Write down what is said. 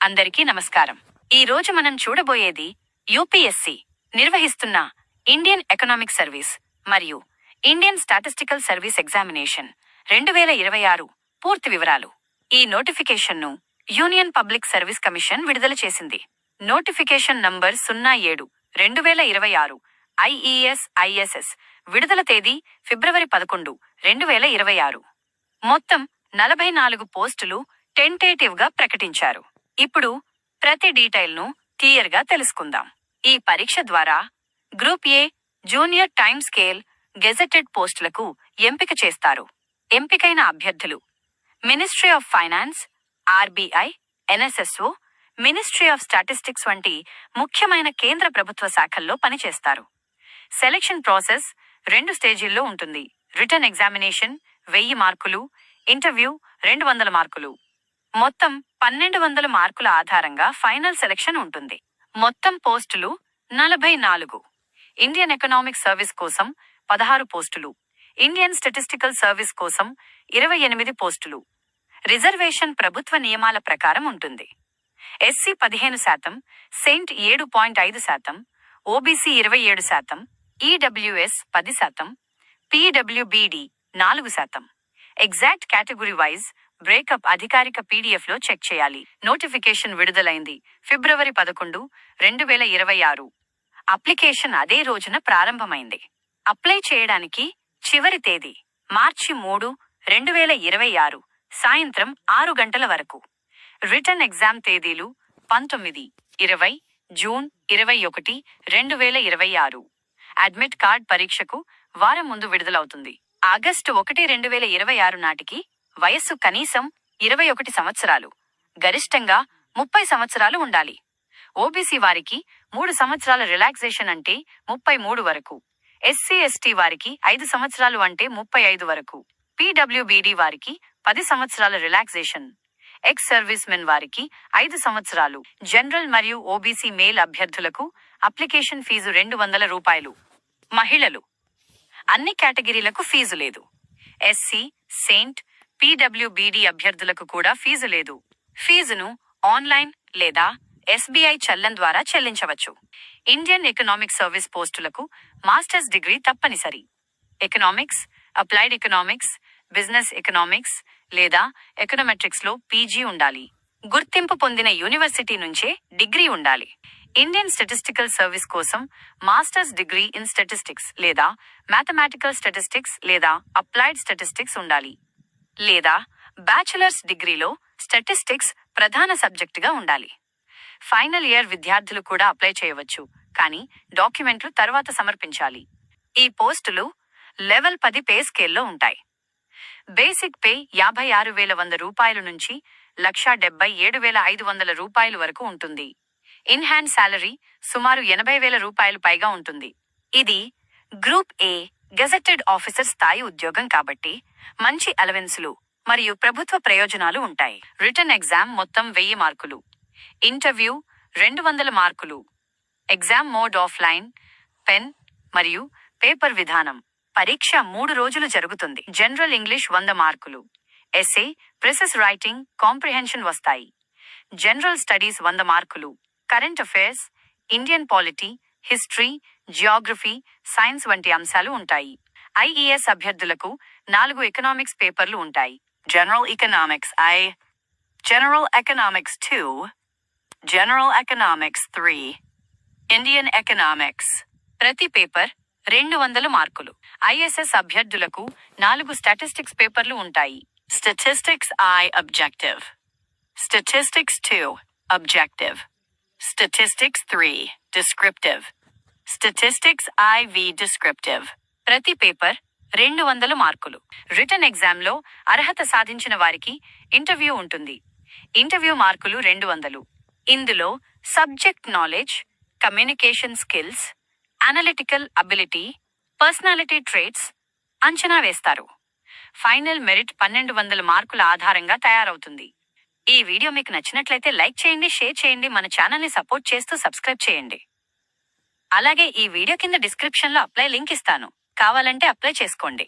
అందరికీ నమస్కారం. ఈ రోజు మనం చూడబోయేది యూపీఎస్సీ నిర్వహిస్తున్న ఇండియన్ ఎకనామిక్ సర్వీస్ మరియు ఇండియన్ స్టాటిస్టికల్ సర్వీస్ ఎగ్జామినేషన్ 2026 పూర్తి వివరాలు. ఈ నోటిఫికేషన్ను యూనియన్ పబ్లిక్ సర్వీస్ కమిషన్ విడుదల చేసింది. నోటిఫికేషన్ నంబర్ 07/2026 IES/ISS విడుదల తేదీ ఫిబ్రవరి 11, 2026. మొత్తం 44 పోస్టులు టెంటేటివ్గా ప్రకటించారు. ఇప్పుడు ప్రతి డీటెయిల్ను క్లియర్గా తెలుసుకుందాం. ఈ పరీక్ష ద్వారా group A junior time scale gazetted పోస్టులకు ఎంపిక చేస్తారు. ఎంపికైన అభ్యర్థులు ministry of finance, RBI, NSSO, ministry of statistics వంటి ముఖ్యమైన కేంద్ర ప్రభుత్వ శాఖల్లో పనిచేస్తారు. సెలక్షన్ ప్రాసెస్ 2 స్టేజీల్లో ఉంటుంది. రిటన్ ఎగ్జామినేషన్ 1000 మార్కులు, ఇంటర్వ్యూ 200 మార్కులు. మొత్తం 1200 మార్కుల ఆధారంగా ఫైనల్ సెలక్షన్ ఉంటుంది. మొత్తం పోస్టులు 44. ఇండియన్ ఎకనామిక్ సర్వీస్ కోసం 16 పోస్టులు, ఇండియన్ స్టాటిస్టికల్ సర్వీస్ కోసం 28 పోస్టులు. రిజర్వేషన్ ప్రభుత్వ నియమాల ప్రకారం ఉంటుంది. SC 15%, Saint 7.5%, OBC 27%, EWS 10%, PWBD 4%. Exact category wise breakup అధికారిక పీడీఎఫ్లో చెక్ చేయాలి. నోటిఫికేషన్ విడుదలైంది ఫిబ్రవరి 11, 2026. అప్లికేషన్ అదే రోజున ప్రారంభమైంది. అప్లై చేయడానికి చివరి తేదీ మార్చి 3, 2026 సాయంత్రం 6 గంటల వరకు. రిటన్ ఎగ్జామ్ తేదీలు 19, 20 జూన్ 21, 2026. అడ్మిట్ కార్డ్ పరీక్షకు వారం ముందు విడుదలవుతుంది. ఆగస్టు 1, 2026 నాటికి వయస్సు కనీసం 21 సంవత్సరాలు, గరిష్టంగా 30 సంవత్సరాలు ఉండాలి. ఓబీసీ వారికి 3 సంవత్సరాల రిలాక్సేషన్ అంటే 33 వరకు, ఎస్సీ ఎస్టీ వారికి 5 సంవత్సరాలు అంటే 35 వరకు, పీడబ్ల్యూబీడీ వారికి 10 సంవత్సరాల రిలాక్సేషన్, ఎక్స్ సర్వీస్ మెన్ వారికి 5 సంవత్సరాలు. జనరల్ మరియు ఓబీసీ మేల్ అభ్యర్థులకు అప్లికేషన్ ఫీజు 200 రూపాయలు. మహిళలు అన్ని కేటగిరీలకు ఫీజు లేదు. ఎస్సీ, సెయింట్, పీడబ్ల్యూబీడీ అభ్యర్థులకు కూడా ఫీజు లేదు. ఫీజును ఆన్లైన్ లేదా ఎస్బీఐ చల్లన్ ద్వారా చెల్లించవచ్చు. ఇండియన్ ఎకనామిక్ సర్వీస్ పోస్టులకు మాస్టర్స్ డిగ్రీ తప్పనిసరి. Economics, applied economics, business economics లేదా ఎకనామెట్రిక్స్లో పీజీ ఉండాలి. గుర్తింపు పొందిన యూనివర్సిటీ నుంచే డిగ్రీ ఉండాలి. ఇండియన్ స్టాటిస్టికల్ సర్వీస్ కోసం మాస్టర్స్ డిగ్రీ ఇన్ స్టాటిస్టిక్స్ లేదా మ్యాథమెటికల్ స్టాటిస్టిక్స్ లేదా అప్లైడ్ స్టాటిస్టిక్స్ ఉండాలి. లేదా బ్యాచిలర్స్ డిగ్రీలో స్టాటిస్టిక్స్ ప్రధాన సబ్జెక్టుగా ఉండాలి. ఫైనల్ ఇయర్ విద్యార్థులు కూడా అప్లై చేయవచ్చు, కానీ డాక్యుమెంట్లు తర్వాత సమర్పించాలి. ఈ పోస్టులు లెవెల్ 10 పే స్కేల్లో ఉంటాయి. బేసిక్ పే 56,100 రూపాయలు నుంచి 1,77,500 రూపాయలు వరకు ఉంటుంది. ఇన్ హ్యాండ్ శాలరీ సుమారు 80,000 రూపాయలు పైగా ఉంటుంది. ఇది గ్రూప్ ఏ గెజెటెడ్ ఆఫీసర్ స్థాయి ఉద్యోగం కాబట్టి మంచి అలవెన్సులు మరియు ప్రభుత్వ ప్రయోజనాలు ఉంటాయి. రిటన్ ఎగ్జామ్ మొత్తం 1000 మార్కులు, ఇంటర్వ్యూ 200 మార్కులు. ఎగ్జామ్ మోడ్ ఆఫ్లైన్, పెన్ మరియు పేపర్ విధానం. పరీక్ష 3 రోజులు జరుగుతుంది. జనరల్ ఇంగ్లీష్ 100 మార్కులు, ఎస్సే, ప్రెసెస్ రైటింగ్, కాంప్రిహెన్షన్ వస్తాయి. జనరల్ స్టడీస్ 100 మార్కులు, current affairs, Indian polity, history, geography, science వంటి అంశాలు ఉంటాయి. ఐఈఎస్ అభ్యర్థులకు 4 ఎకనామిక్స్ పేపర్లు ఉంటాయి. General economics I, general economics 2, general economics 3, Indian economics. ప్రతి పేపర్ 200 మార్కులు. ఐఎస్ఎస్ అభ్యర్థులకు 4 స్టాటిస్టిక్స్ పేపర్లు ఉంటాయి. Statistics I objective, statistics 2 objective, statistics 3 descriptive, statistics IV descriptive. ప్రతి పేపర్ 200 మార్కులు. రిటన్ ఎగ్జామ్లో అర్హత సాధించిన వారికి ఇంటర్వ్యూ ఉంటుంది. ఇంటర్వ్యూ మార్కులు 200. ఇందులో subject knowledge, communication skills, analytical ability, personality traits అంచనా వేస్తారు. ఫైనల్ మెరిట్ 1200 మార్కుల ఆధారంగా తయారవుతుంది. ఈ వీడియో మీకు నచ్చినట్లయితే లైక్ చేయండి, షేర్ చేయండి, మన ఛానల్ని సపోర్ట్ చేస్తూ సబ్స్క్రైబ్ చేయండి. అలాగే ఈ వీడియో కింద డిస్క్రిప్షన్లో అప్లై లింక్ ఇస్తాను, కావాలంటే అప్లై చేసుకోండి.